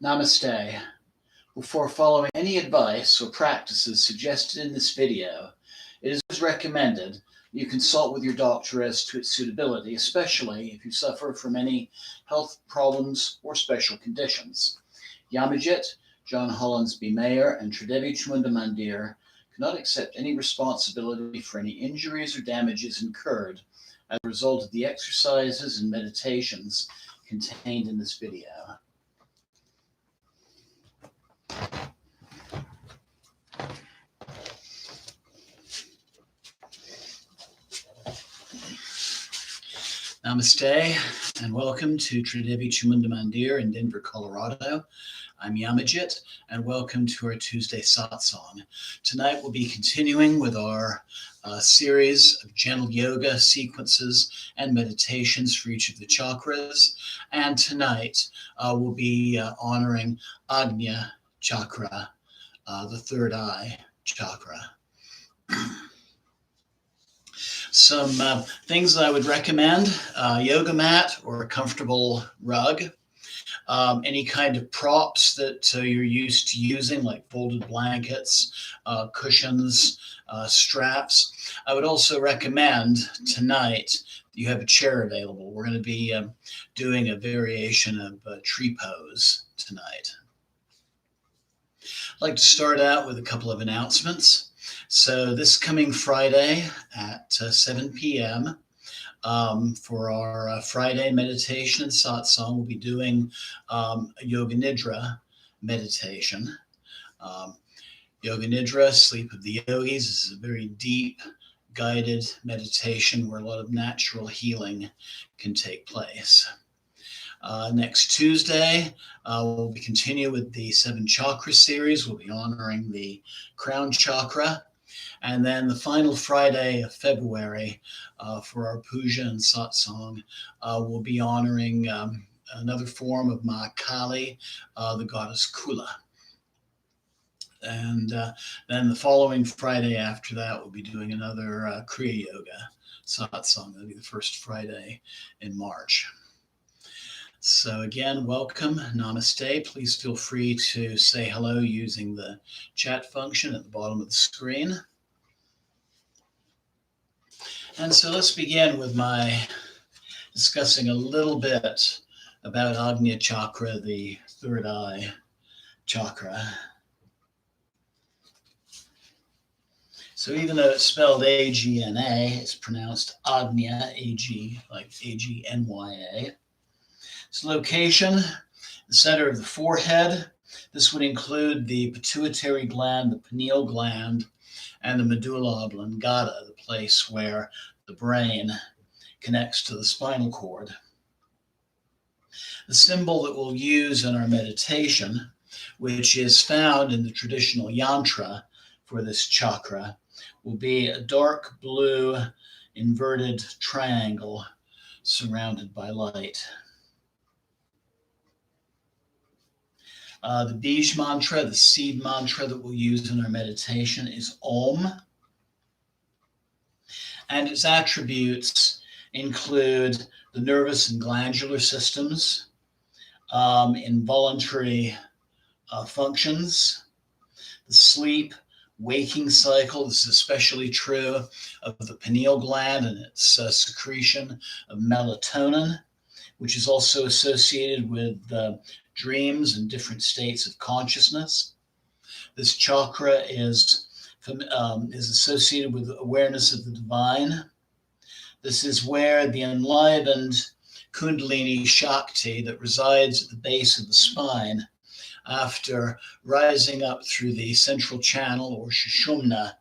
Namaste. Before following any advice or practices suggested in this video, it is recommended you consult with your doctor as to its suitability, especially if you suffer from any health problems or special conditions. Yamajit, John Hollandsby Mayer, and Tridevi Chamundamandir cannot accept any responsibility for any injuries or damages incurred as a result of the exercises and meditations contained in this video. Namaste and welcome to Tridevi Chamundamandir in Denver, Colorado. I'm Yamajit and welcome to our Tuesday satsang. Tonight we'll be continuing with our series of gentle yoga sequences and meditations for each of the chakras. And tonight we'll be honoring Ajna Chakra, the third eye chakra. Some things that I would recommend: yoga mat or a comfortable rug, any kind of props that you're used to using, like folded blankets, cushions, straps. I would also recommend tonight that you have a chair available. We're going to be doing a variation of tree pose tonight. I'd like to start out with a couple of announcements. So this coming Friday at 7 p.m. For our Friday meditation and satsang, we'll be doing a Yoga Nidra meditation. Yoga Nidra, sleep of the yogis, is a very deep, guided meditation where a lot of natural healing can take place. Next Tuesday, we'll be continue with the 7 chakra series. We'll be honoring the crown chakra. And then the final Friday of February for our puja and satsang, we'll be honoring another form of Ma Kali, the goddess Kula. And then the following Friday after that, we'll be doing another Kriya Yoga satsang. That'll be the first Friday in March. So again, welcome, namaste. Please feel free to say hello using the chat function at the bottom of the screen. And so let's begin with my discussing a little bit about Ajna Chakra, the third eye chakra. So even though it's spelled A-G-N-A, it's pronounced Ajna, A-G, like A-G-N-Y-A. Its location, the center of the forehead. This would include the pituitary gland, the pineal gland, and the medulla oblongata, the place where the brain connects to the spinal cord. The symbol that we'll use in our meditation, which is found in the traditional yantra for this chakra, will be a dark blue inverted triangle surrounded by light. The Bij mantra, the seed mantra that we'll use in our meditation, is Om. And its attributes include the nervous and glandular systems, involuntary functions, the sleep, waking cycle. This is especially true of the pineal gland and its secretion of melatonin, which is also associated with dreams and different states of consciousness. This chakra is associated with awareness of the divine. This is where the enlivened Kundalini Shakti that resides at the base of the spine, after rising up through the central channel or Sushumna,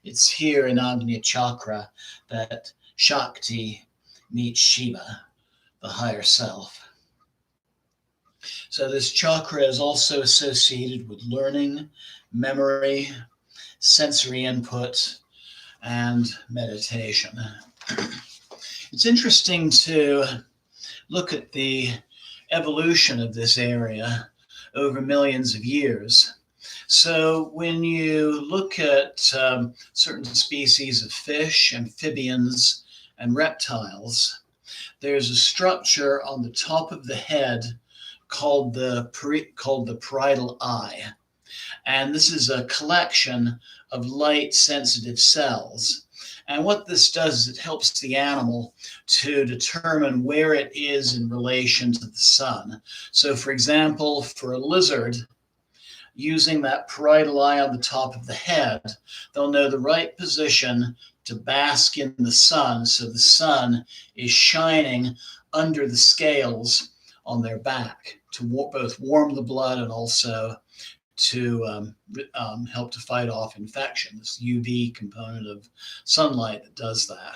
it's here in Ajna Chakra that Shakti meets Shiva, the higher self. So this chakra is also associated with learning, memory, sensory input, and meditation. It's interesting to look at the evolution of this area over millions of years. So when you look at certain species of fish, amphibians, and reptiles, there's a structure on the top of the head called the parietal eye. And this is a collection of light sensitive cells. And what this does is it helps the animal to determine where it is in relation to the sun. So, for example, for a lizard, using that parietal eye on the top of the head, they'll know the right position to bask in the sun, so the sun is shining under the scales on their back to both warm the blood and also to help to fight off infection. This UV component of sunlight that does that.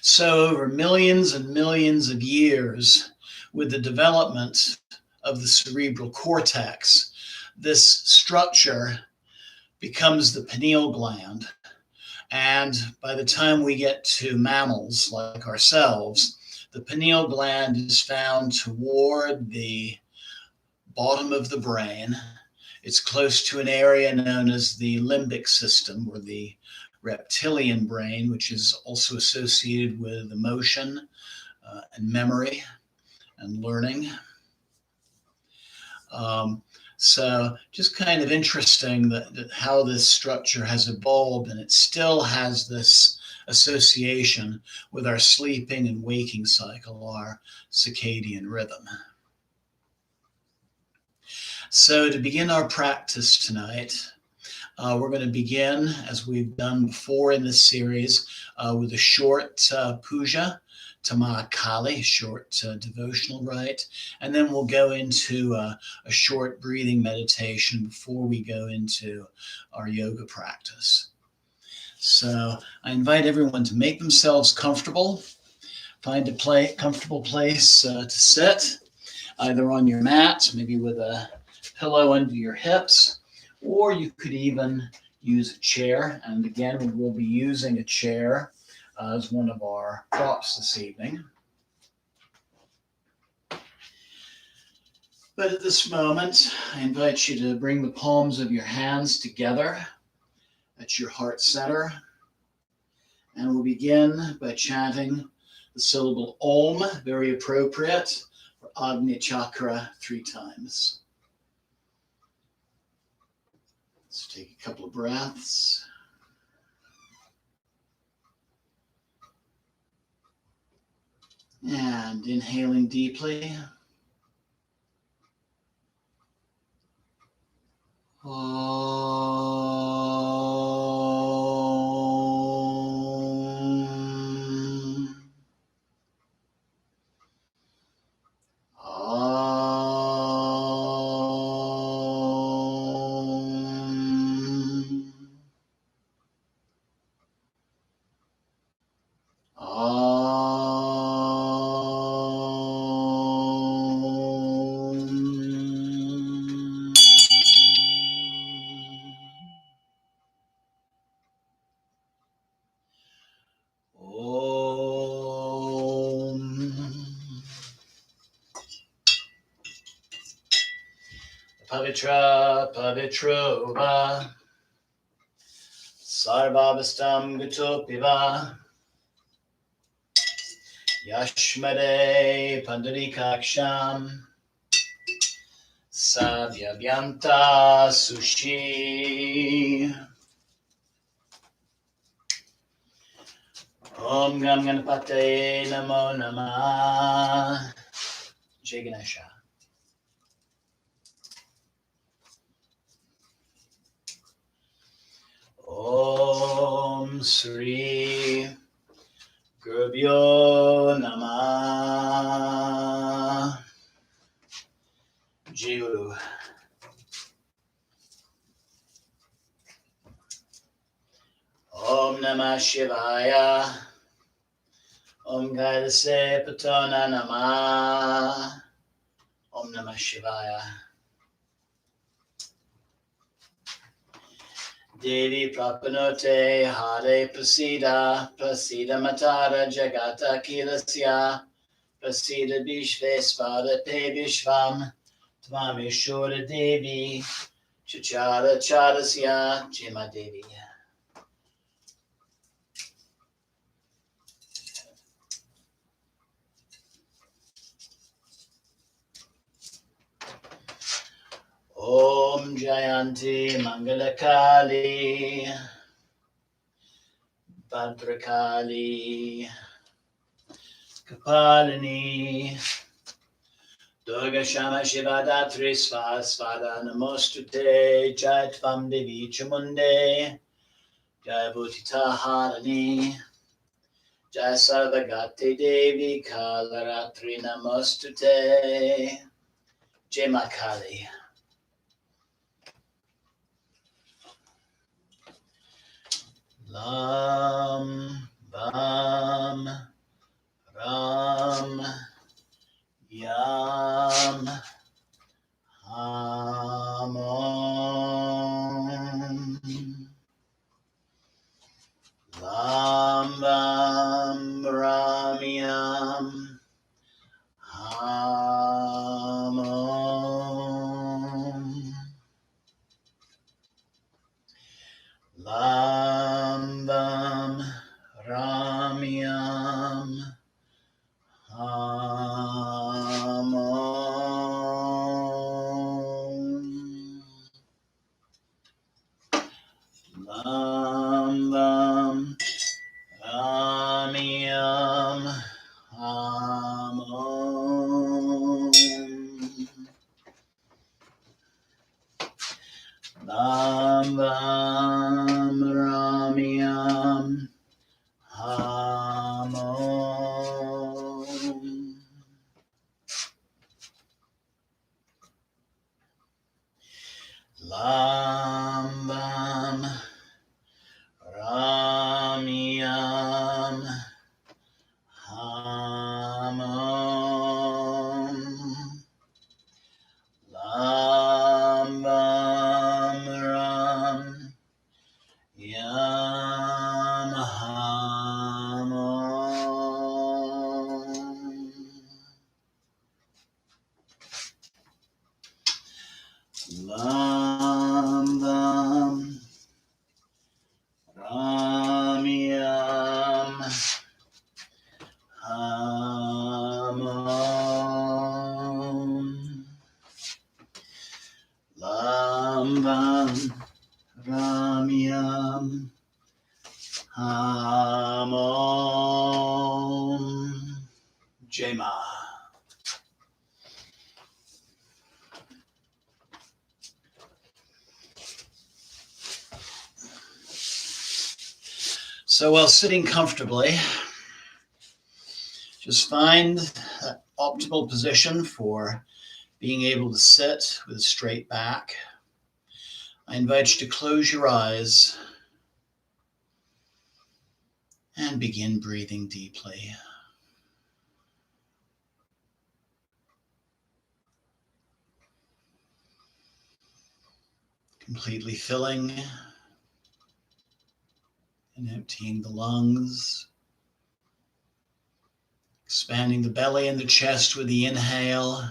So over millions and millions of years, with the development of the cerebral cortex, this structure becomes the pineal gland. And by the time we get to mammals like ourselves, the pineal gland is found toward the bottom of the brain. It's close to an area known as the limbic system, or the reptilian brain, which is also associated with emotion and memory and learning. So just kind of interesting that how this structure has evolved, and it still has this association with our sleeping and waking cycle, our circadian rhythm. So to begin our practice tonight, we're going to begin, as we've done before in this series, with a short puja to Ma Kali, short devotional rite, and then we'll go into a short breathing meditation before we go into our yoga practice. So I invite everyone to make themselves comfortable, find a comfortable place to sit, either on your mat, maybe with a pillow under your hips, or you could even use a chair. And again, we will be using a chair as one of our props this evening. But at this moment, I invite you to bring the palms of your hands together at your heart center. And we'll begin by chanting the syllable Om, very appropriate, for Agni Chakra 3 times. Let's take a couple of breaths. And inhaling deeply. Pavitra Pavitro Va Sarvavastam Gatopiva Yashmade Pandarikaksham Savyabhyanta Sushi. Om Gam Ganapate Namo Namah. Jai Ganesha. Om Sri Gurubhyo Namah. Jai Guru. Om Namah Shivaya. Om Gaidase Patona Namah. Om Namah Shivaya. Devi Prapanote Hare Prasida Prasida Matara Jagata Kilasya Prasida Vishvesvara Te Vishvam Tvameshwara Devi Chachara Charasya Jima Devi. Om Jayanti Mangalakali Bhadrakali Kapalini Durga Shama Shiva Datri Svasvada Namostute Jai Tvam Devi Chamunde Jai Bhutita Harani Jai Sarvagati Devi Kalaratri Namostute Jai Makali. Lam Bam Ram Yam Ham Om Lam Bam Ram Yam Ham Om Lam Bam Ram Yam Ham Om Lam Bam Ram Yam Ham Om Lam Bam Ram Yam Ham Om Lam Bam Ram Yam Ham Om Lam Bam Ram Yam Ham Om Lam Bam Ram Yam Ham Om Lam Bam Ram Yam Ham Om Jai Ma. So while sitting comfortably, just find that optimal position for being able to sit with a straight back. I invite you to close your eyes and begin breathing deeply. Completely filling and emptying the lungs. Expanding the belly and the chest with the inhale.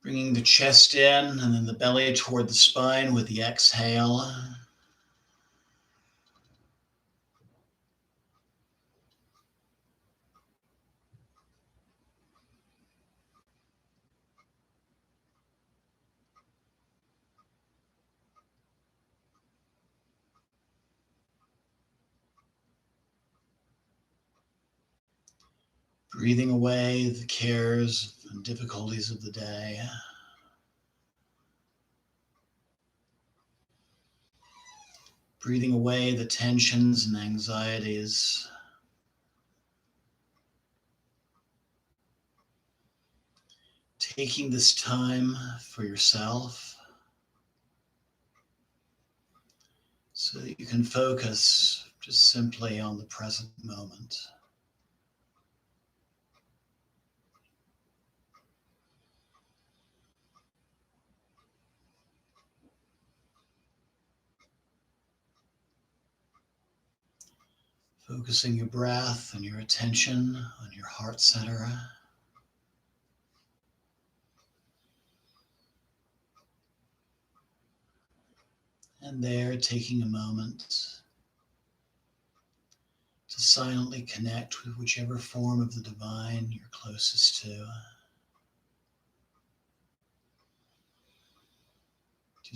Bringing the chest in and then the belly toward the spine with the exhale. Breathing away the cares and difficulties of the day. Breathing away the tensions and anxieties. Taking this time for yourself so that you can focus just simply on the present moment. Focusing your breath and your attention on your heart center. And there, taking a moment to silently connect with whichever form of the divine you're closest to.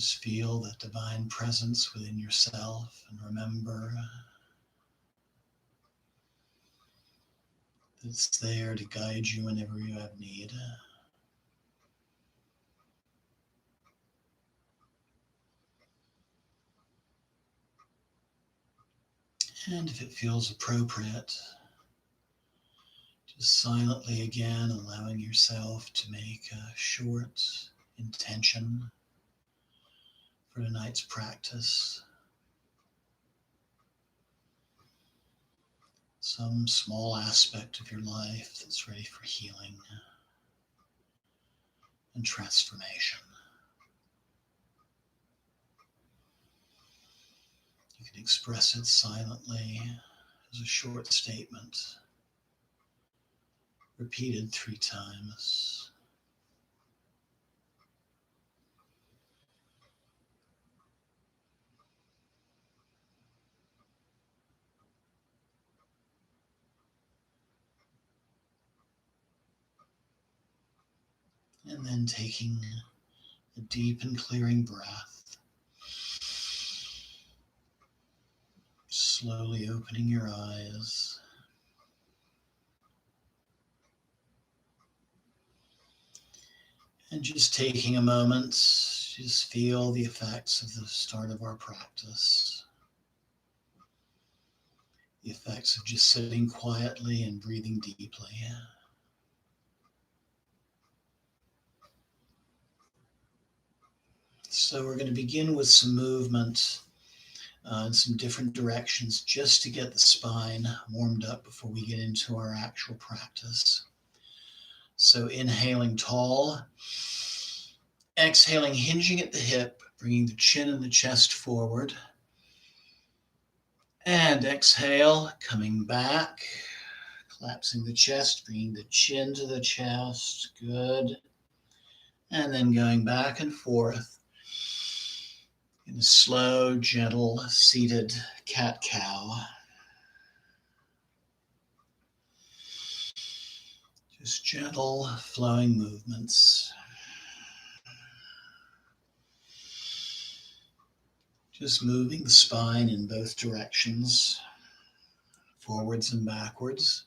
Just feel that divine presence within yourself and remember that it's there to guide you whenever you have need. And if it feels appropriate, just silently again allowing yourself to make a short intention for tonight's practice. Some small aspect of your life that's ready for healing and transformation. You can express it silently as a short statement, repeated 3 times. And then taking a deep and clearing breath, slowly opening your eyes. And just taking a moment, just feel the effects of the start of our practice. The effects of just sitting quietly and breathing deeply. So we're going to begin with some movement in some different directions just to get the spine warmed up before we get into our actual practice. So inhaling tall, exhaling, hinging at the hip, bringing the chin and the chest forward. And exhale, coming back, collapsing the chest, bringing the chin to the chest. Good. And then going back and forth in a slow, gentle, seated cat-cow. Just gentle, flowing movements. Just moving the spine in both directions, forwards and backwards.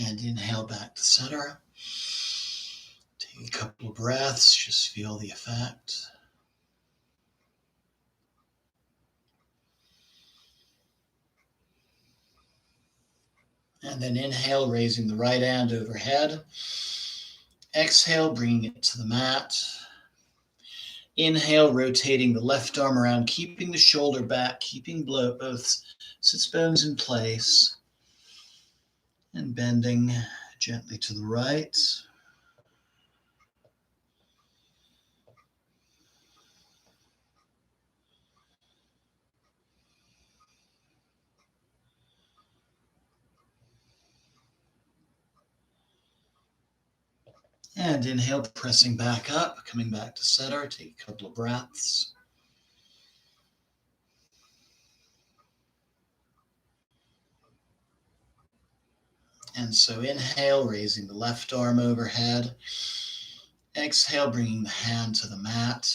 And inhale back to center. Take a couple of breaths, just feel the effect. And then inhale, raising the right hand overhead. Exhale, bringing it to the mat. Inhale, rotating the left arm around, keeping the shoulder back, keeping both sits bones in place. And bending gently to the right. And inhale, pressing back up, coming back to center. Take a couple of breaths. And so inhale, raising the left arm overhead. Exhale, bringing the hand to the mat.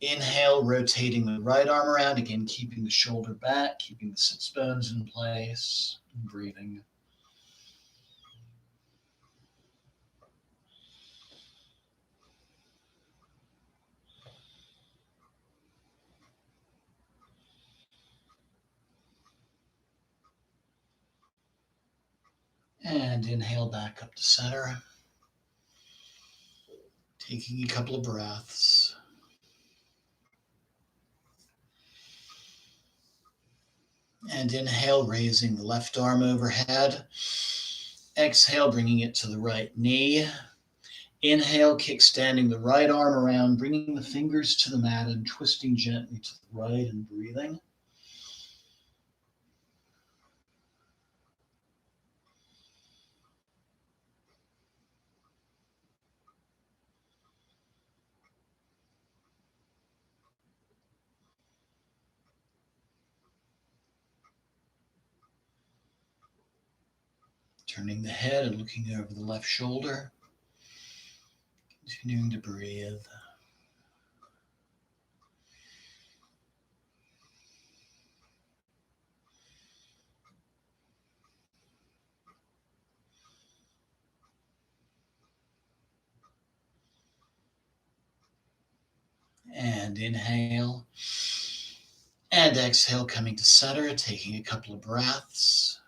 Inhale, rotating the right arm around, again, keeping the shoulder back, keeping the sits bones in place, and breathing. And inhale back up to center. Taking a couple of breaths. And inhale, raising the left arm overhead. Exhale, bringing it to the right knee. Inhale, kickstanding the right arm around, bringing the fingers to the mat and twisting gently to the right and breathing. Turning the head and looking over the left shoulder. Continuing to breathe. And inhale. And exhale, coming to center, taking a couple of breaths.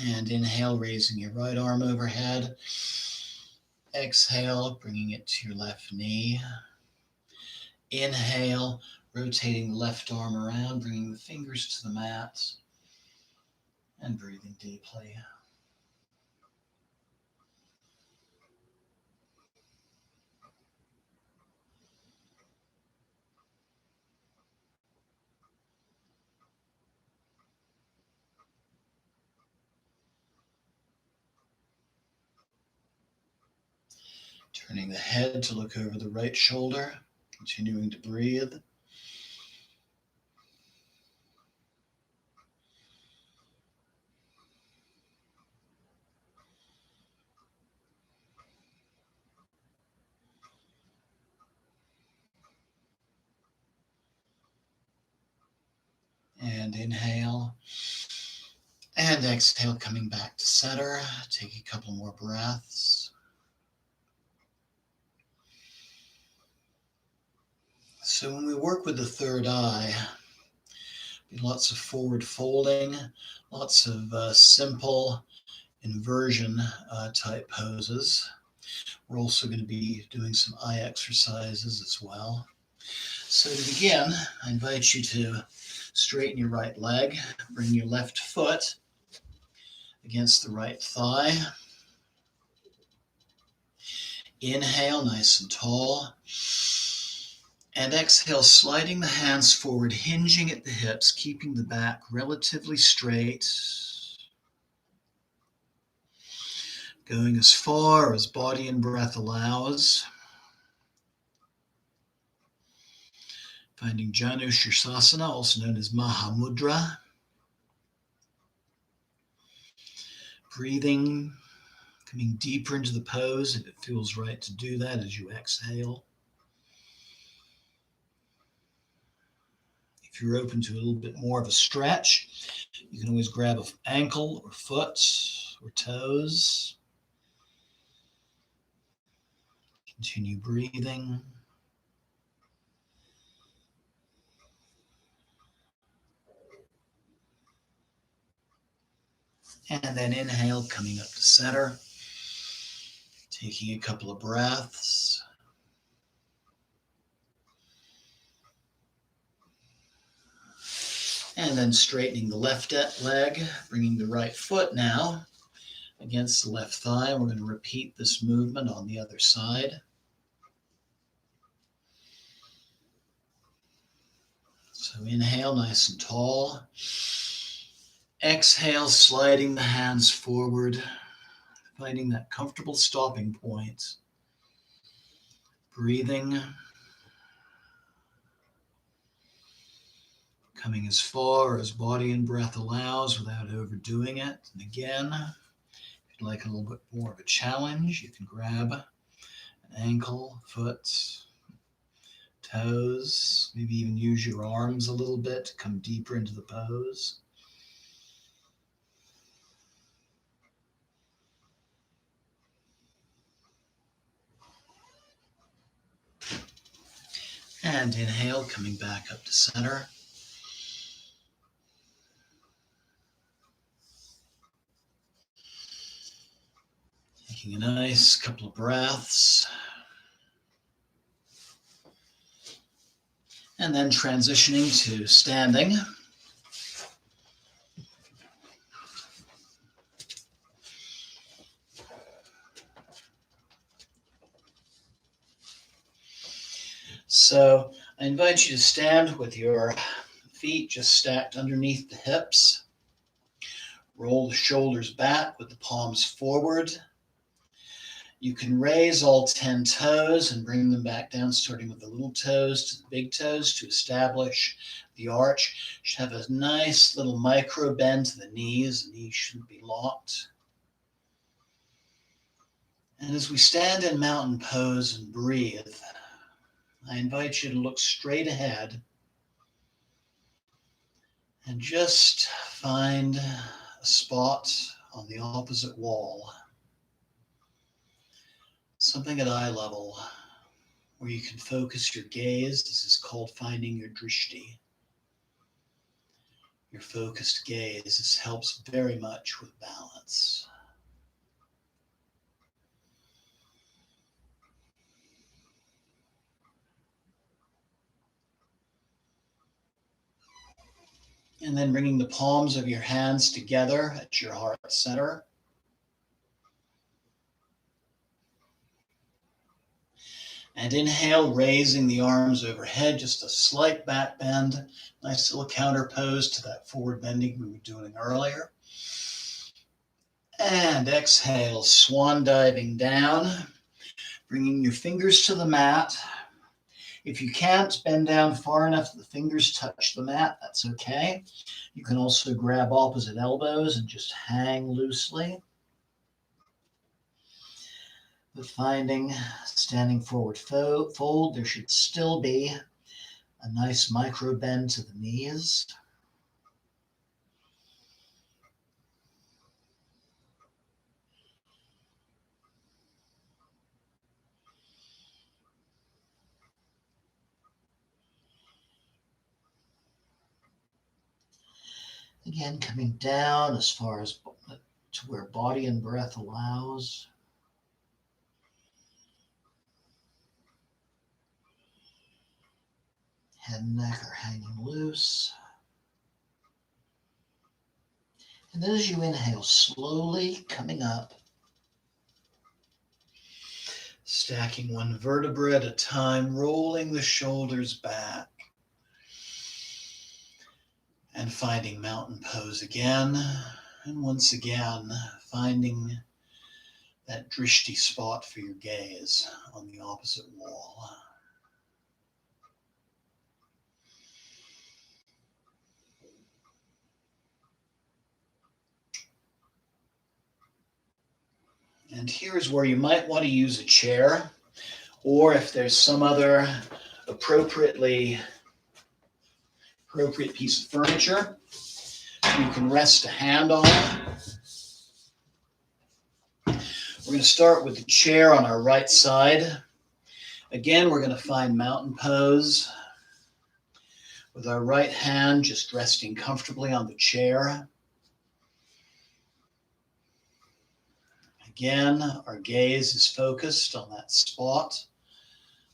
And inhale, raising your right arm overhead. Exhale, bringing it to your left knee. Inhale, rotating the left arm around, bringing the fingers to the mat. And breathing deeply. Turning the head to look over the right shoulder, continuing to breathe. And inhale. And exhale, coming back to center. Take a couple more breaths. So when we work with the third eye, lots of forward folding, lots of simple inversion type poses. We're also going to be doing some eye exercises as well. So to begin, I invite you to straighten your right leg, bring your left foot against the right thigh. Inhale, nice and tall. And exhale, sliding the hands forward, hinging at the hips, keeping the back relatively straight. Going as far as body and breath allows. Finding Janu Shirsasana, also known as Mahamudra. Breathing, coming deeper into the pose if it feels right to do that as you exhale. If you're open to a little bit more of a stretch, you can always grab an ankle or foot or toes. Continue breathing. And then inhale, coming up to center. Taking a couple of breaths. And then straightening the left leg, bringing the right foot now against the left thigh. We're going to repeat this movement on the other side. So inhale, nice and tall. Exhale, sliding the hands forward, finding that comfortable stopping point. Breathing. Coming as far as body and breath allows without overdoing it. And again, if you'd like a little bit more of a challenge, you can grab an ankle, foot, toes, maybe even use your arms a little bit to come deeper into the pose. And inhale, coming back up to center. Taking a nice couple of breaths. And then transitioning to standing. So I invite you to stand with your feet just stacked underneath the hips. Roll the shoulders back with the palms forward. You can raise all 10 toes and bring them back down, starting with the little toes to the big toes to establish the arch. You should have a nice little micro bend to the knees. The knees shouldn't be locked. And as we stand in mountain pose and breathe, I invite you to look straight ahead and just find a spot on the opposite wall, something at eye level where you can focus your gaze. This is called finding your drishti. Your focused gaze. This helps very much with balance. And then bringing the palms of your hands together at your heart center. And inhale, raising the arms overhead, just a slight back bend. Nice little counter pose to that forward bending we were doing earlier. And exhale, swan diving down, bringing your fingers to the mat. If you can't bend down far enough that the fingers touch the mat, that's okay. You can also grab opposite elbows and just hang loosely. But finding standing forward fold, there should still be a nice micro bend to the knees. Again, coming down as far as to where body and breath allows. Head and neck are hanging loose. And then as you inhale, slowly coming up, stacking one vertebra at a time, rolling the shoulders back. And finding mountain pose again. And once again, finding that drishti spot for your gaze on the opposite wall. And here's where you might want to use a chair, or if there's some other appropriate piece of furniture you can rest a hand on. We're going to start with the chair on our right side. Again, we're going to find mountain pose with our right hand just resting comfortably on the chair. Again, our gaze is focused on that spot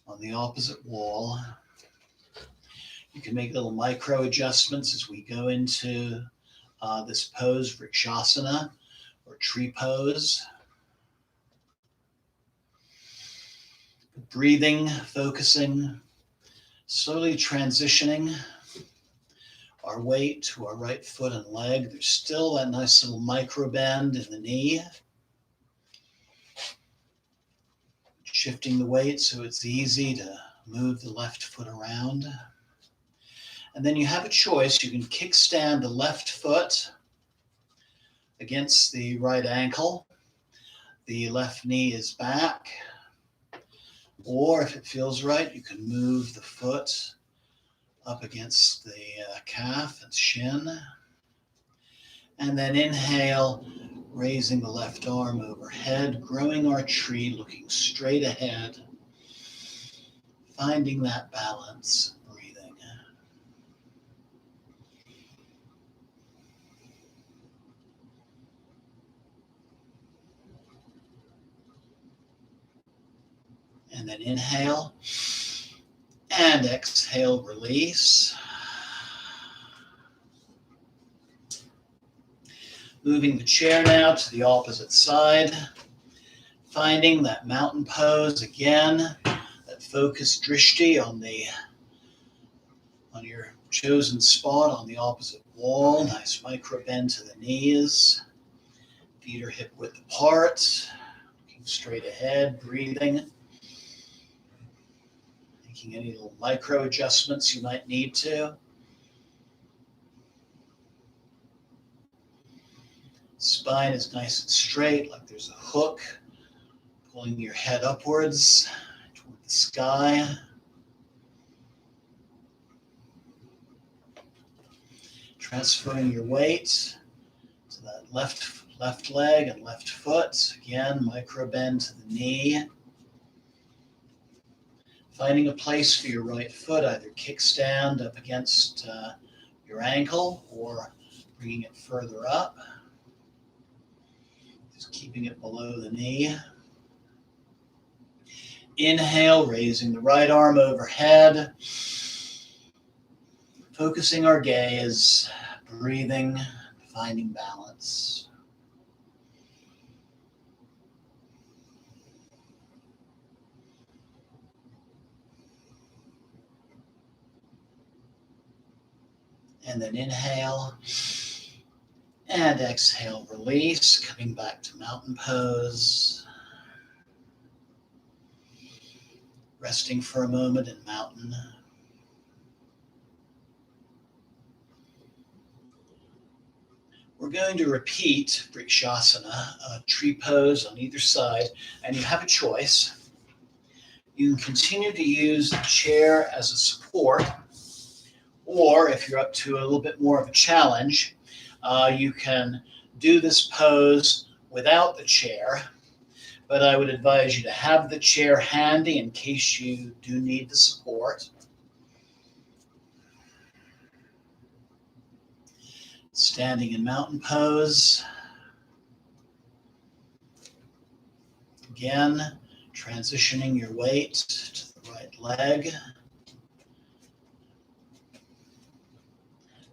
on the opposite wall. You can make little micro adjustments as we go into this pose, Vrikshasana or tree pose. Breathing, focusing, slowly transitioning our weight to our right foot and leg. There's still that nice little micro bend in the knee. Shifting the weight so it's easy to move the left foot around. And then you have a choice. You can kickstand the left foot against the right ankle. The left knee is back. Or if it feels right, you can move the foot up against the calf and shin. And then inhale, raising the left arm overhead, growing our tree, looking straight ahead, finding that balance. And then inhale and exhale, release. Moving the chair now to the opposite side, finding that mountain pose again, that focused drishti on your chosen spot on the opposite wall. Nice micro bend to the knees. Feet are hip width apart. Looking straight ahead, breathing, making any little micro adjustments you might need to. Spine is nice and straight, like there's a hook pulling your head upwards toward the sky. Transferring your weight to that left leg and left foot. Again, micro bend to the knee. Finding a place for your right foot, either kickstand up against your ankle or bringing it further up. Just keeping it below the knee. Inhale, raising the right arm overhead. Focusing our gaze, breathing, finding balance. And then inhale and exhale, release, coming back to mountain pose. Resting for a moment in mountain. We're going to repeat Vrikshasana, a tree pose on either side, and you have a choice. You can continue to use the chair as a support, or if you're up to a little bit more of a challenge, you can do this pose without the chair, but I would advise you to have the chair handy in case you do need the support. Standing in mountain pose. Again, transitioning your weight to the right leg.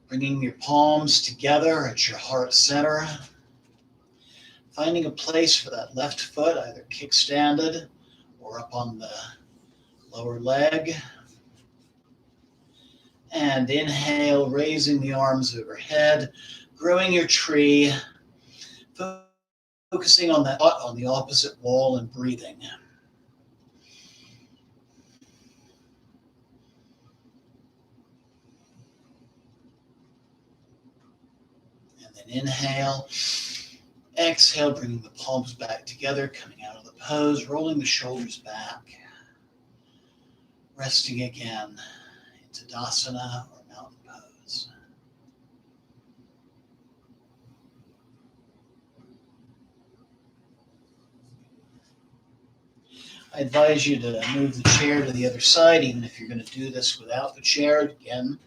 Bringing your palms together at your heart center. Finding a place for that left foot, either kickstanded or up on the lower leg. And inhale, raising the arms overhead, growing your tree, focusing on the opposite wall and breathing. And then inhale, exhale, bringing the palms back together, coming out of the pose, rolling the shoulders back, resting again. Tadasana or mountain pose. I advise you to move the chair to the other side, even if you're going to do this without the chair. Again,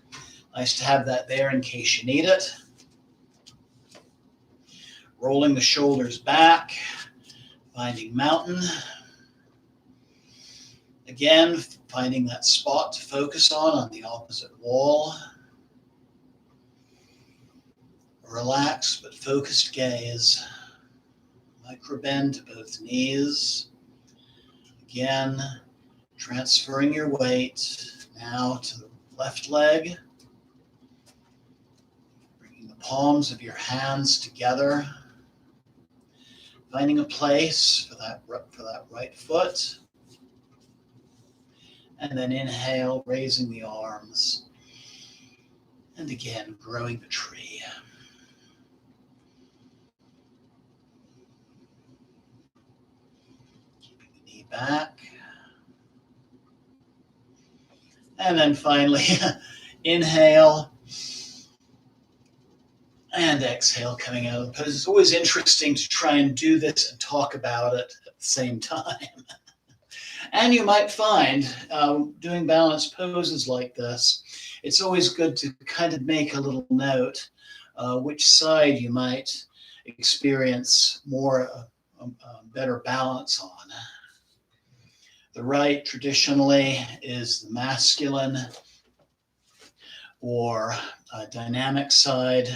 nice to have that there in case you need it. Rolling the shoulders back, finding mountain. Again, finding that spot to focus on the opposite wall. Relaxed but focused gaze. Micro bend to both knees. Again, transferring your weight now to the left leg. Bringing the palms of your hands together. Finding a place for that right foot. And then inhale, raising the arms. And again, growing the tree. Keeping the knee back. And then finally, inhale. And exhale, coming out of the pose. It's always interesting to try and do this and talk about it at the same time. And you might find doing balanced poses like this, it's always good to kind of make a little note which side you might experience more better balance on. The right traditionally is the masculine or dynamic side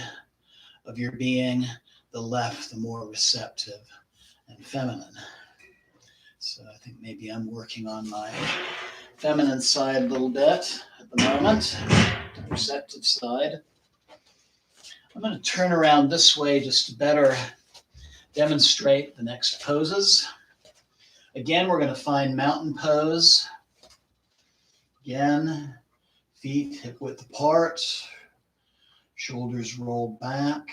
of your being, the left, the more receptive and feminine. So I think maybe I'm working on my feminine side a little bit at the moment, the receptive side. I'm going to turn around this way just to better demonstrate the next poses. Again, we're going to find mountain pose. Again, feet hip width apart, shoulders rolled back.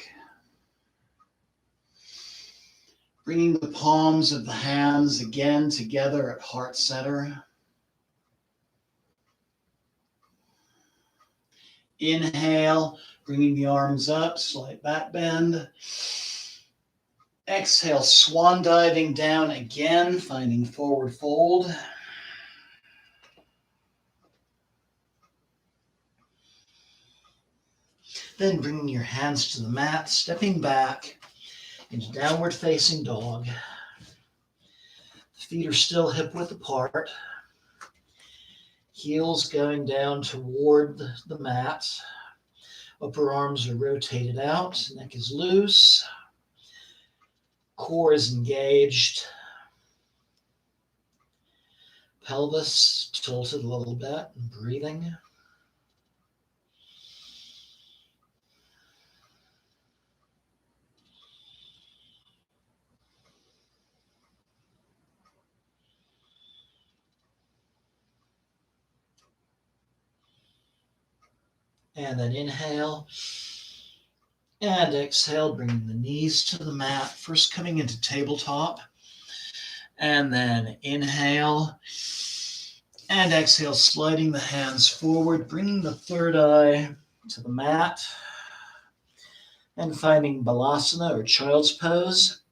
Bringing the palms of the hands again together at heart center. Inhale, bringing the arms up, slight back bend. Exhale, swan diving down again, finding forward fold. Then bringing your hands to the mat, stepping back into downward facing dog. The feet are still hip width apart. Heels going down toward the mat. Upper arms are rotated out, neck is loose. Core is engaged. Pelvis tilted a little bit, and breathing. And then inhale and exhale, bringing the knees to the mat. First coming into tabletop. And then inhale and exhale, sliding the hands forward, bringing the third eye to the mat. And finding balasana or child's pose.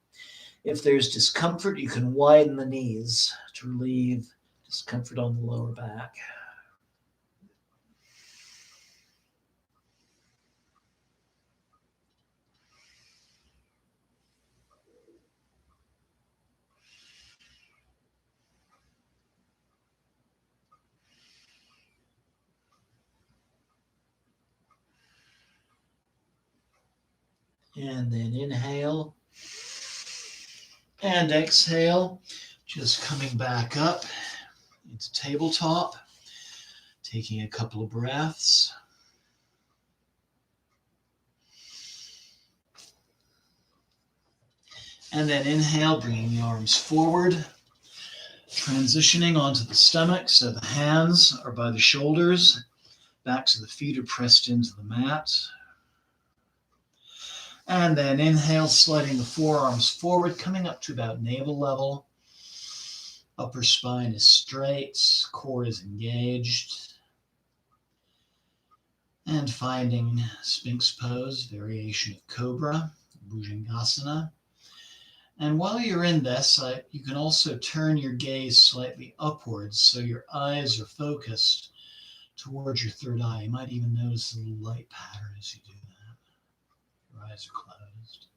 If there's discomfort, you can widen the knees to relieve discomfort on the lower back. And then inhale and exhale, just coming back up into tabletop, taking a couple of breaths. And then inhale, bringing the arms forward, transitioning onto the stomach, so the hands are by the shoulders, backs of the feet are pressed into the mat. And then inhale, sliding the forearms forward, coming up to about navel level. Upper spine is straight, core is engaged. And finding Sphinx pose, variation of Cobra, Bhujangasana. And while you're in this, you can also turn your gaze slightly upwards so your eyes are focused towards your third eye. You might even notice a little light pattern as you do that. Your eyes are closed.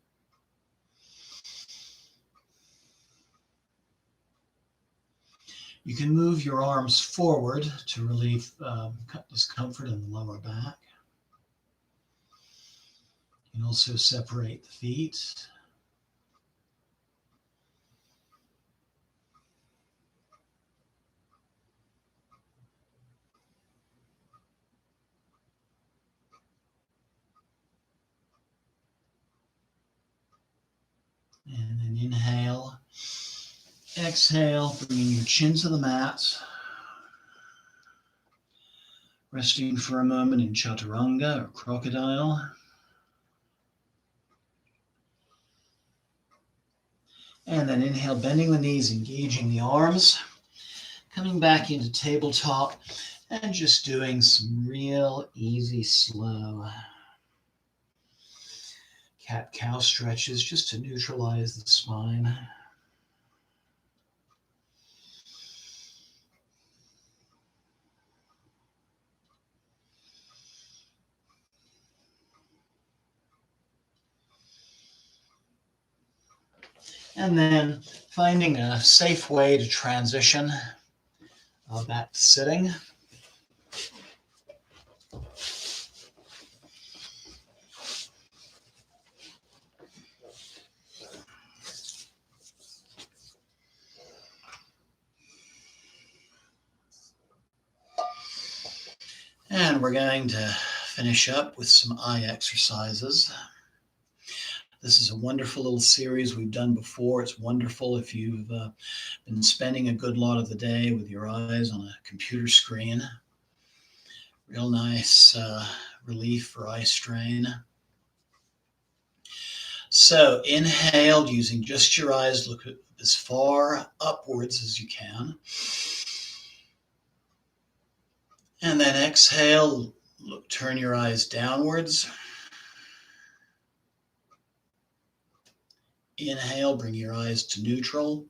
You can move your arms forward to relieve discomfort in the lower back. You can also separate the feet. And then inhale, exhale, bringing your chin to the mat. Resting for a moment in chaturanga or crocodile. And then inhale, bending the knees, engaging the arms. Coming back into tabletop and just doing some real easy, slow cat-cow stretches just to neutralize the spine. And then finding a safe way to transition back to sitting. And we're going to finish up with some eye exercises. This is a wonderful little series we've done before. It's wonderful if you've been spending a good lot of the day with your eyes on a computer screen. Real nice relief for eye strain. So inhale using just your eyes. Look as far upwards as you can. And then exhale, turn your eyes downwards. Inhale, bring your eyes to neutral.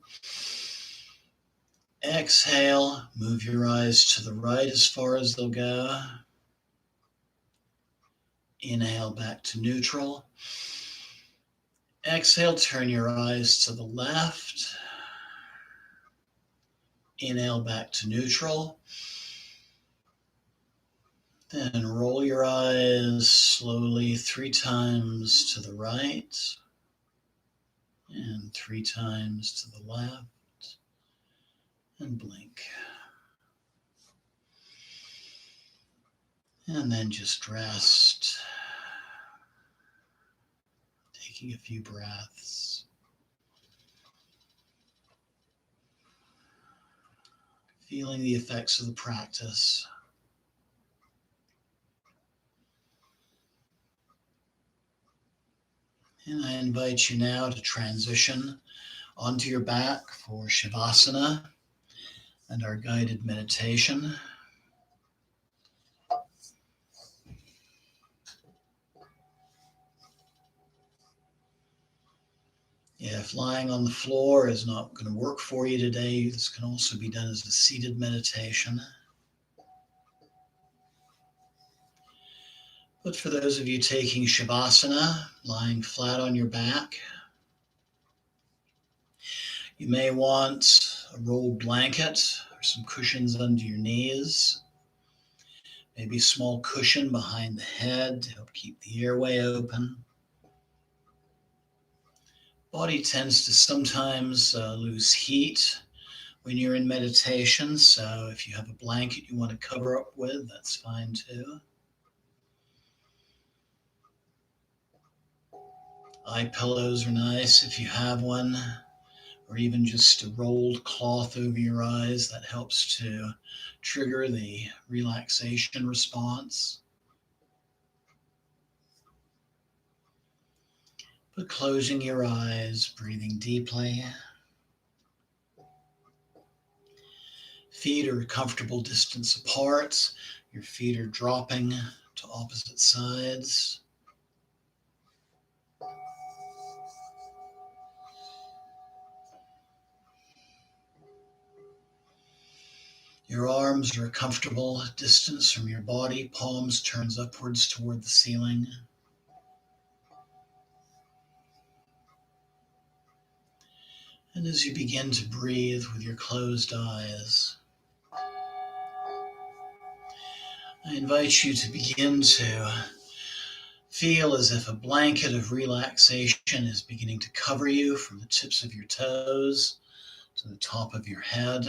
Exhale, move your eyes to the right as far as they'll go. Inhale back to neutral. Exhale, turn your eyes to the left. Inhale back to neutral. Then roll your eyes slowly 3 times to the right and 3 times to the left, and blink. And then just rest, taking a few breaths. Feeling the effects of the practice. And I invite you now to transition onto your back for Shavasana and our guided meditation. If lying on the floor is not going to work for you today, this can also be done as a seated meditation. But for those of you taking Shavasana, lying flat on your back, you may want a rolled blanket or some cushions under your knees, maybe a small cushion behind the head to help keep the airway open. Body tends to sometimes lose heat when you're in meditation, so if you have a blanket you want to cover up with, that's fine too. Eye pillows are nice if you have one, or even just a rolled cloth over your eyes. That helps to trigger the relaxation response. But closing your eyes, breathing deeply. Feet are a comfortable distance apart. Your feet are dropping to opposite sides. Your arms are a comfortable distance from your body. Palms turns upwards toward the ceiling. And as you begin to breathe with your closed eyes, I invite you to begin to feel as if a blanket of relaxation is beginning to cover you from the tips of your toes to the top of your head.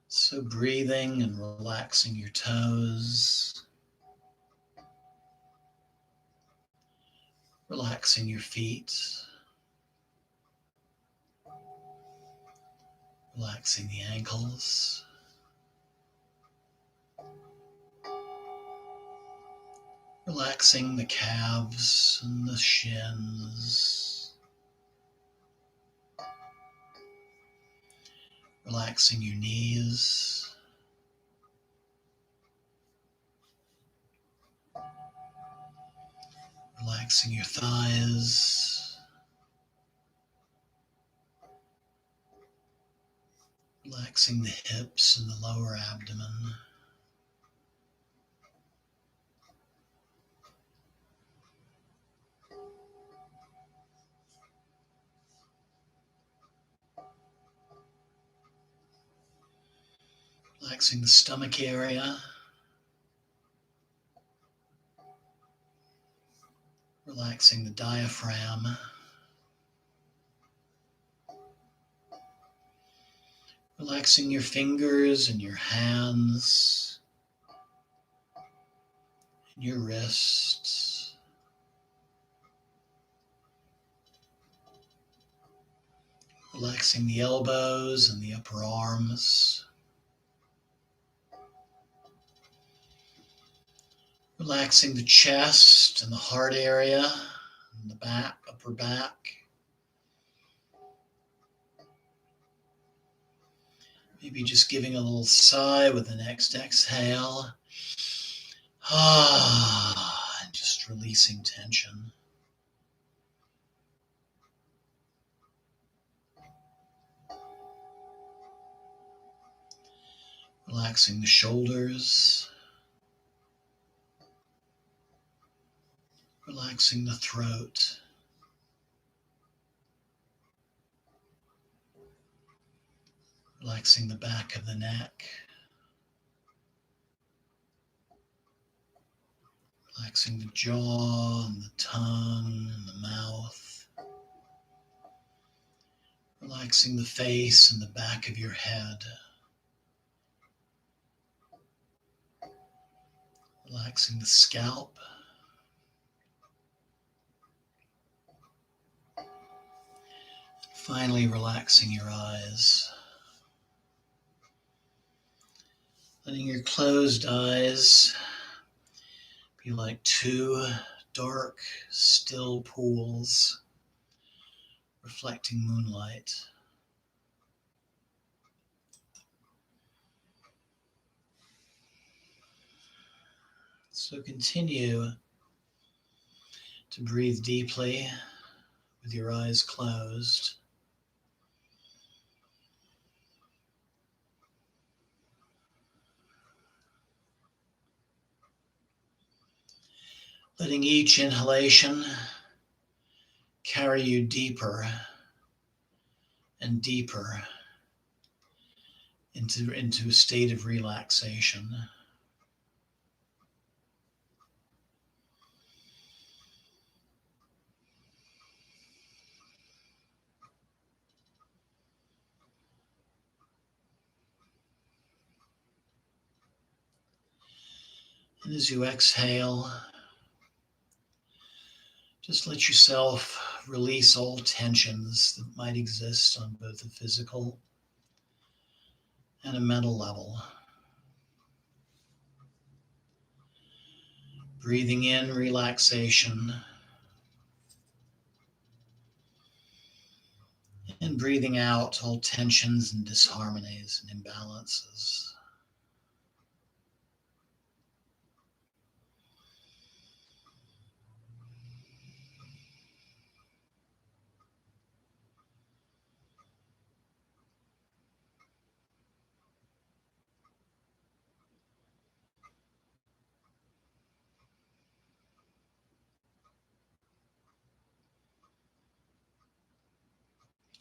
So breathing and relaxing your toes, relaxing your feet, relaxing the ankles, relaxing the calves and the shins, relaxing your knees, relaxing your thighs, relaxing the hips and the lower abdomen. Relaxing the stomach area, relaxing the diaphragm, relaxing your fingers and your hands, your wrists. Relaxing the elbows and the upper arms. Relaxing the chest and the heart area and the back, upper back. Maybe just giving a little sigh with the next exhale. And just releasing tension. Relaxing the shoulders. Relaxing the throat. Relaxing the back of the neck. Relaxing the jaw and the tongue and the mouth. Relaxing the face and the back of your head. Relaxing the scalp. Finally, relaxing your eyes. Letting your closed eyes be like two dark, still pools reflecting moonlight. So continue to breathe deeply with your eyes closed. Letting each inhalation carry you deeper and deeper into a state of relaxation. And as you exhale, just let yourself release all tensions that might exist on both a physical and a mental level. Breathing in relaxation and breathing out all tensions and disharmonies and imbalances.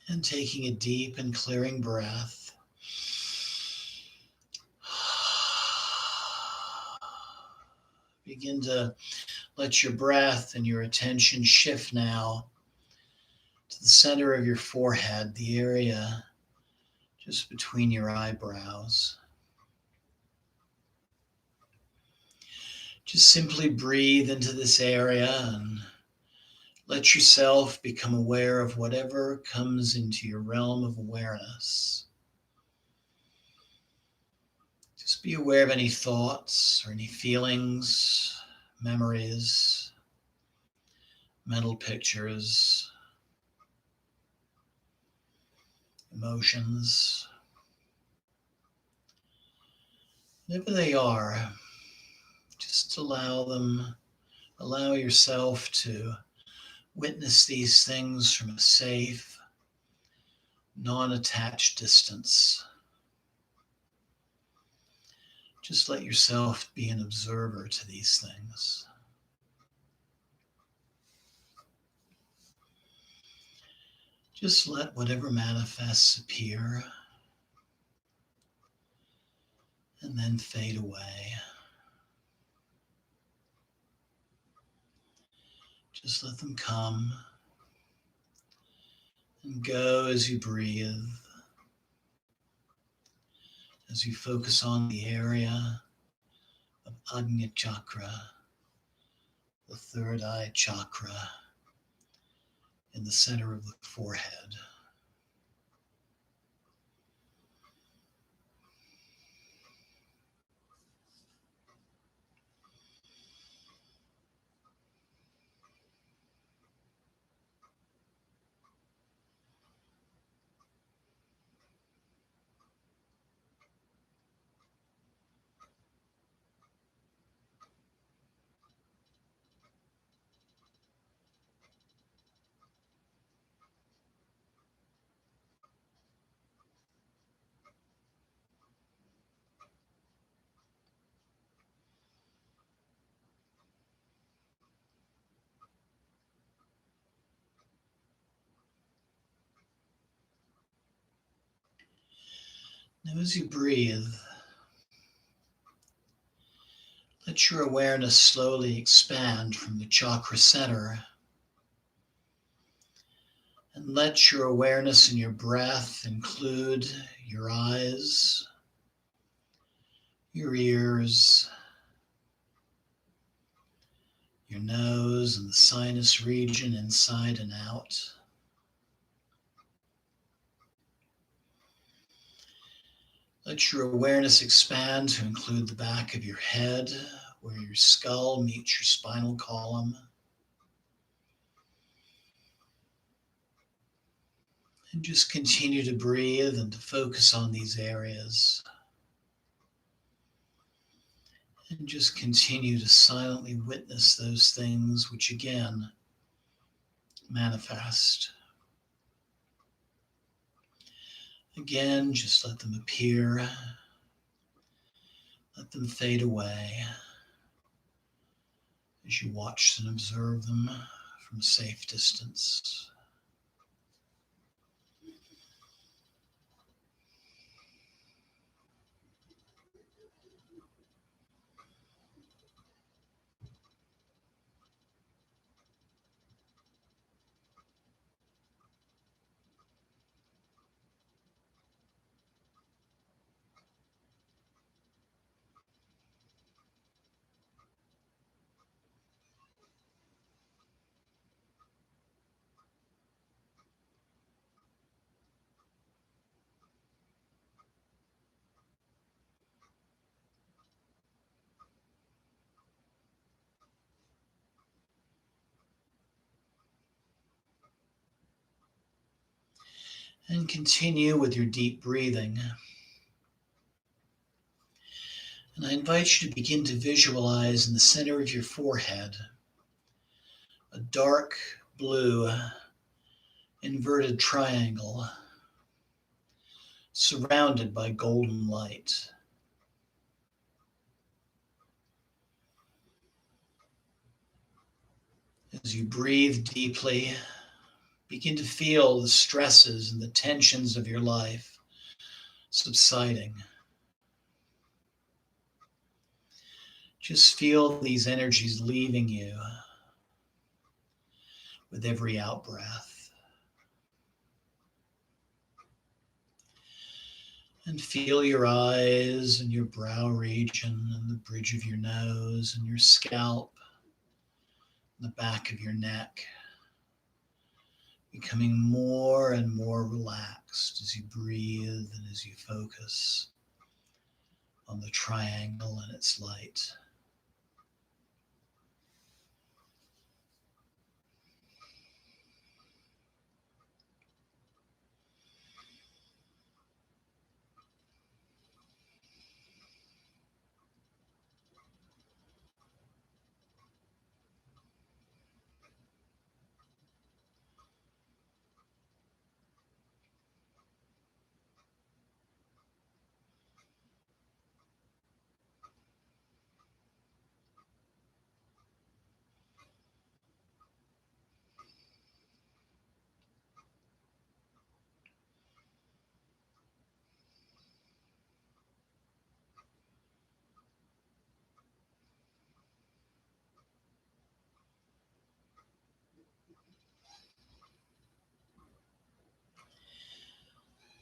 And taking a deep and clearing breath. Begin to let your breath and your attention shift now to the center of your forehead, the area just between your eyebrows. Just simply breathe into this area and let yourself become aware of whatever comes into your realm of awareness. Just be aware of any thoughts or any feelings, memories, mental pictures, emotions. Whatever they are, just allow yourself to witness these things from a safe, non-attached distance. Just let yourself be an observer to these things. Just let whatever manifests appear and then fade away. Just let them come and go as you breathe, as you focus on the area of Ajna Chakra, the third eye chakra in the center of the forehead. Now, as you breathe, let your awareness slowly expand from the chakra center, and let your awareness in your breath include your eyes, your ears, your nose, and the sinus region inside and out. Let your awareness expand to include the back of your head, where your skull meets your spinal column. And just continue to breathe and to focus on these areas. And just continue to silently witness those things which again manifest. Again, just let them appear, let them fade away as you watch and observe them from a safe distance. And continue with your deep breathing. And I invite you to begin to visualize in the center of your forehead a dark blue inverted triangle surrounded by golden light. As you breathe deeply, begin to feel the stresses and the tensions of your life subsiding. Just feel these energies leaving you with every out breath. And feel your eyes and your brow region and the bridge of your nose and your scalp and the back of your neck becoming more and more relaxed as you breathe and as you focus on the triangle and its light.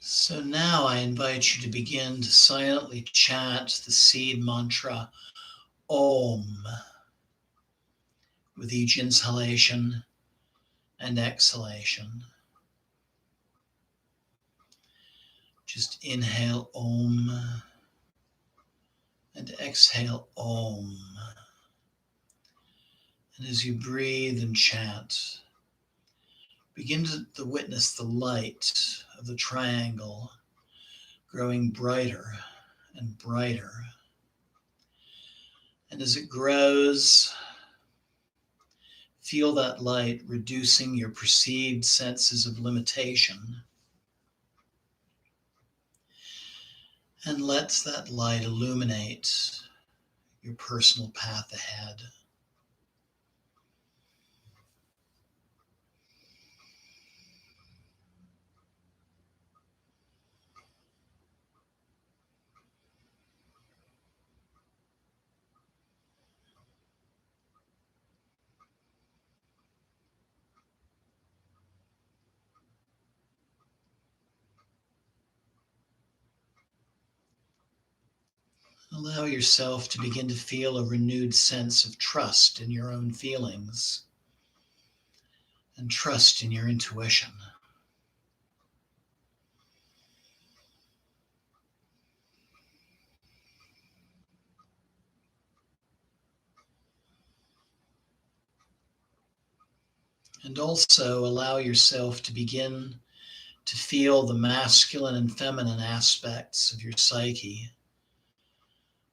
So now I invite you to begin to silently chant the seed mantra Om with each inhalation and exhalation. Just inhale Om and exhale Om. And as you breathe and chant, begin to witness the light of the triangle growing brighter and brighter. And as it grows, feel that light reducing your perceived senses of limitation. And let that light illuminate your personal path ahead. Allow yourself to begin to feel a renewed sense of trust in your own feelings and trust in your intuition. And also allow yourself to begin to feel the masculine and feminine aspects of your psyche,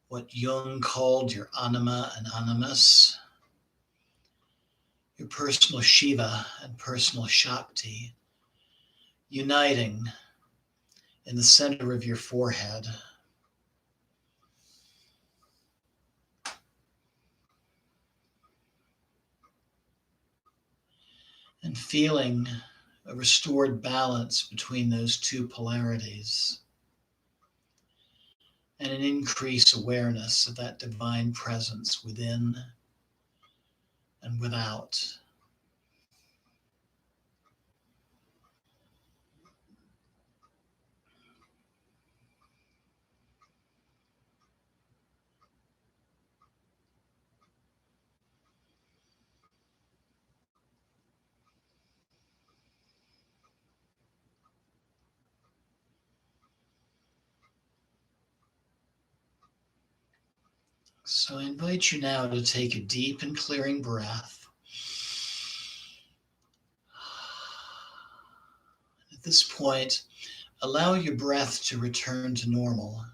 what Jung called your anima and animus, your personal Shiva and personal Shakti, uniting in the center of your forehead. And feeling a restored balance between those two polarities and an increased awareness of that divine presence within and without. So I invite you now to take a deep and clearing breath. At this point, allow your breath to return to normal.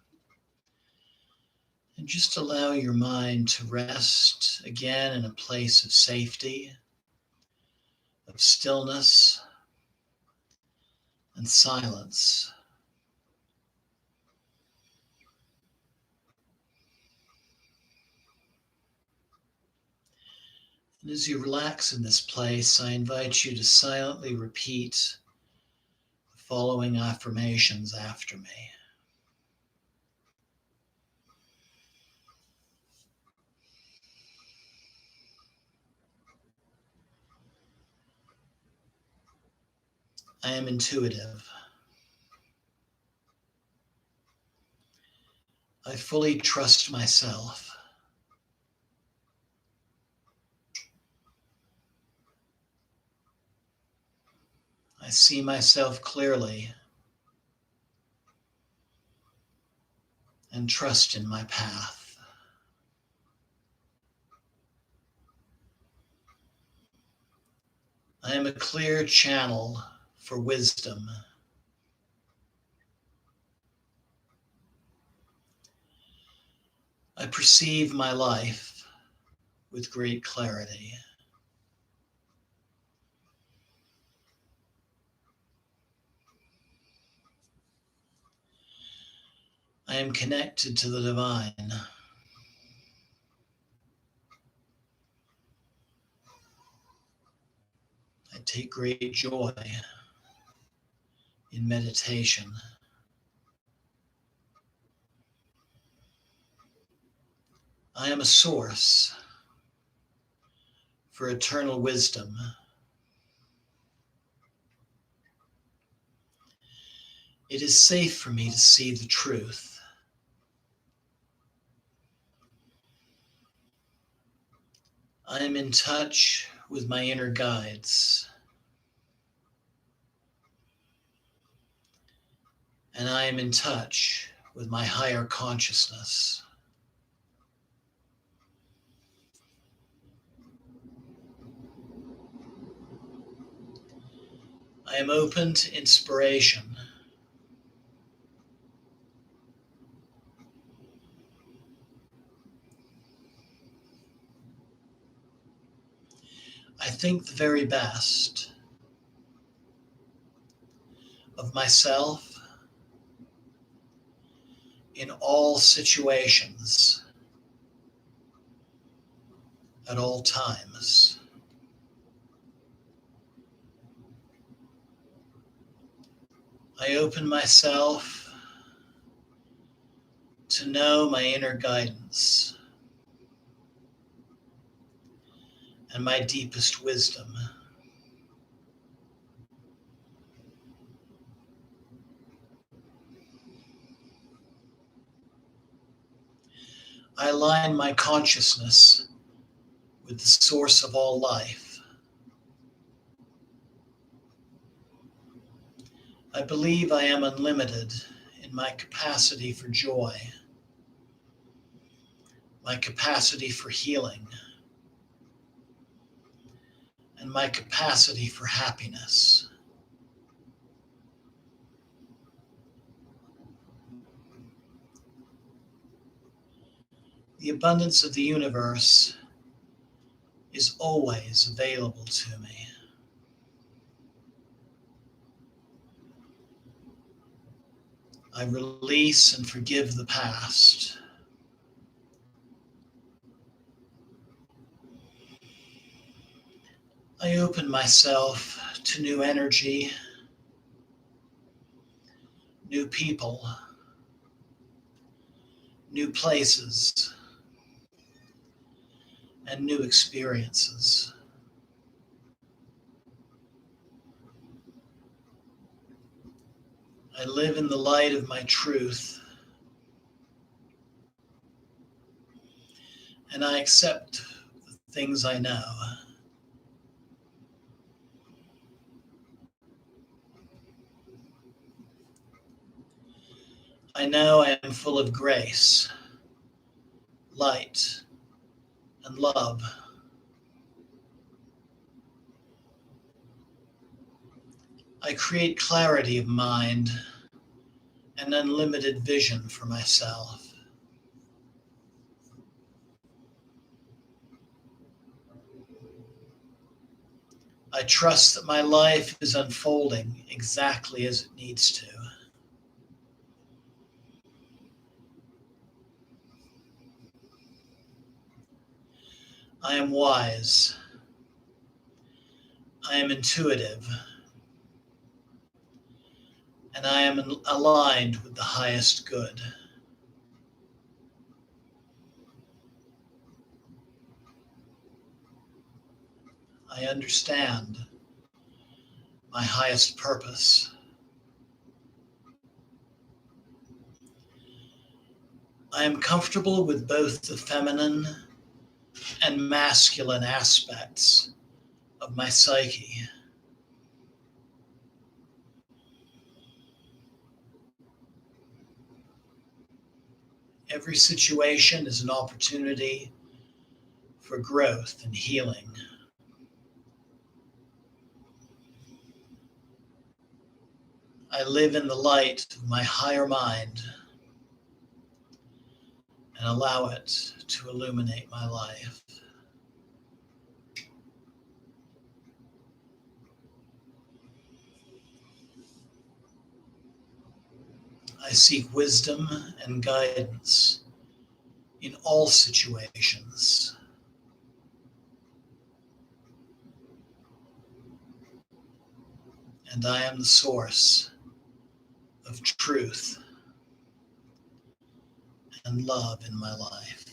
And just allow your mind to rest again in a place of safety, of stillness, and silence. And as you relax in this place, I invite you to silently repeat the following affirmations after me. I am intuitive. I fully trust myself. I see myself clearly and trust in my path. I am a clear channel for wisdom. I perceive my life with great clarity. I am connected to the divine. I take great joy in meditation. I am a source for eternal wisdom. It is safe for me to see the truth. I am am in touch with my inner guides, and I am in touch with my higher consciousness. I am open to inspiration. I think the very best of myself in all situations, at all times. I open myself to know my inner guidance and my deepest wisdom. I align my consciousness with the source of all life. I believe I am unlimited in my capacity for joy, my capacity for healing, and my capacity for happiness. The abundance of the universe is always available to me. I release and forgive the past. I open myself to new energy, new people, new places, and new experiences. I live in the light of my truth, and I accept the things I know. I know I am full of grace, light, and love. I create clarity of mind and unlimited vision for myself. I trust that my life is unfolding exactly as it needs to. I am wise. I am intuitive. And I am aligned with the highest good. I understand my highest purpose. I am comfortable with both the feminine and masculine aspects of my psyche. Every situation is an opportunity for growth and healing. I live in the light of my higher mind and allow it to illuminate my life. I seek wisdom and guidance in all situations. And I am the source of truth and love in my life.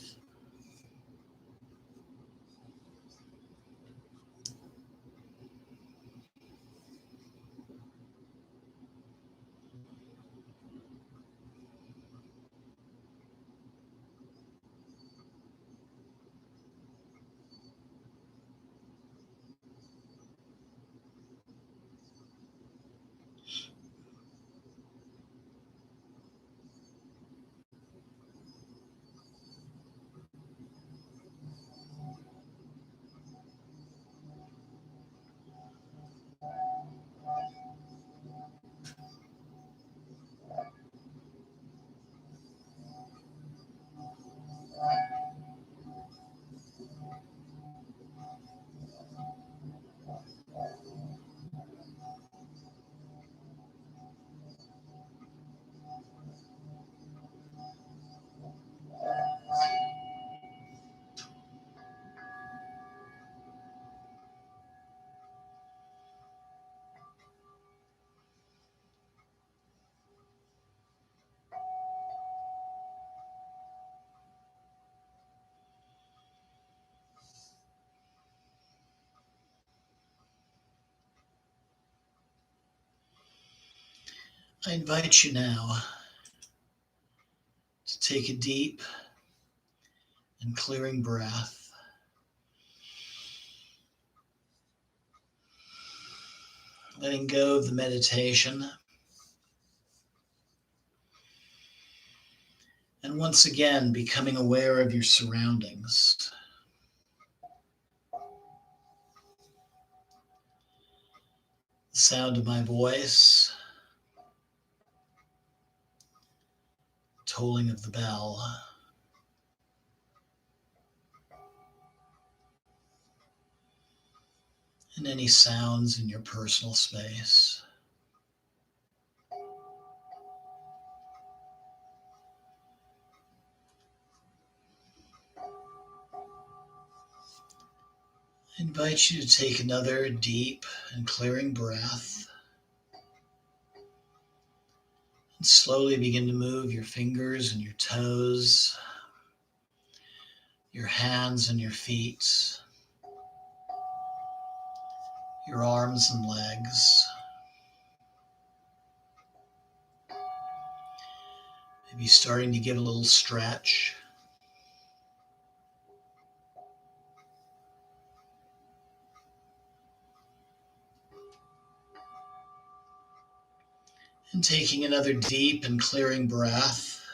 I invite you now to take a deep and clearing breath. Letting go of the meditation. And once again, becoming aware of your surroundings. The sound of my voice, tolling of the bell, and any sounds in your personal space. I invite you to take another deep and clearing breath and slowly begin to move your fingers and your toes, your hands and your feet, your arms and legs. Maybe starting to give a little stretch. And taking another deep and clearing breath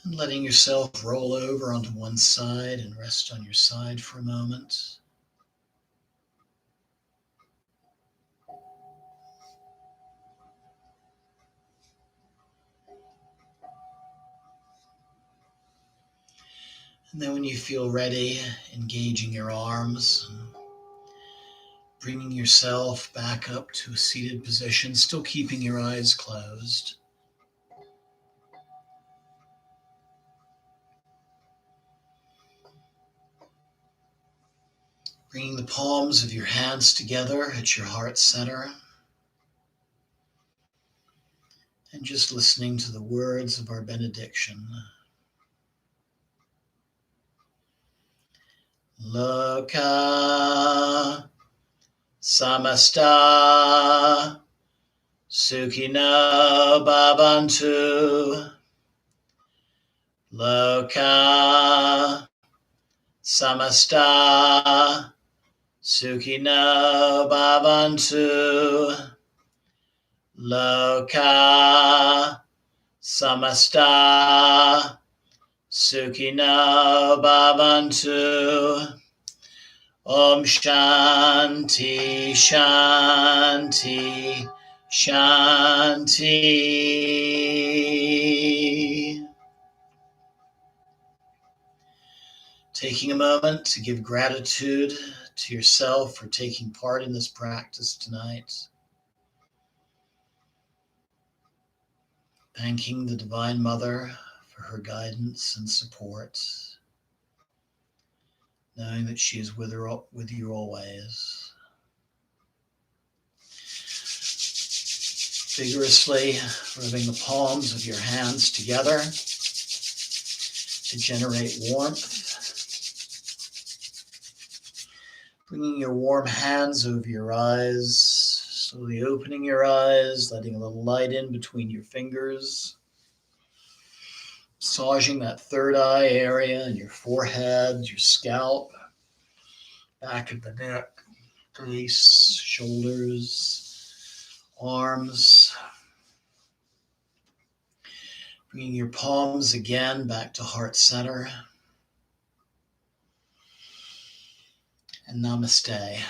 and letting yourself roll over onto one side and rest on your side for a moment. And then when you feel ready, engaging your arms, and bringing yourself back up to a seated position, still keeping your eyes closed. Bringing the palms of your hands together at your heart center. And just listening to the words of our benediction. Loka samasta sukhino bhavantu. Loka samasta sukhino bhavantu. Loka samasta sukhino bhavantu. Om Shanti, Shanti, Shanti. Taking a moment to give gratitude to yourself for taking part in this practice tonight. Thanking the Divine Mother for her guidance and support. Knowing that she is with you always. Vigorously rubbing the palms of your hands together to generate warmth. Bringing your warm hands over your eyes, slowly opening your eyes, letting a little light in between your fingers. Massaging that third eye area in your forehead, your scalp, back of the neck, face, shoulders, arms. Bringing your palms again back to heart center. And namaste.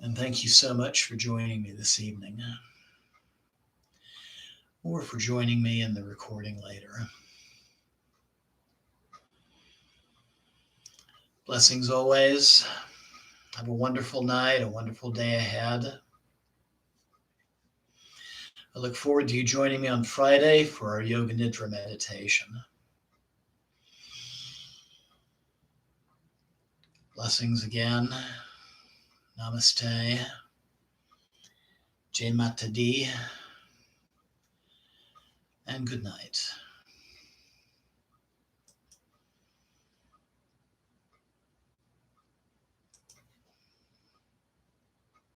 And thank you so much for joining me this evening, or for joining me in the recording later. Blessings always. Have a wonderful night, a wonderful day ahead. I look forward to you joining me on Friday for our Yoga Nidra meditation. Blessings again. Namaste. Jai Mata Di. And good night.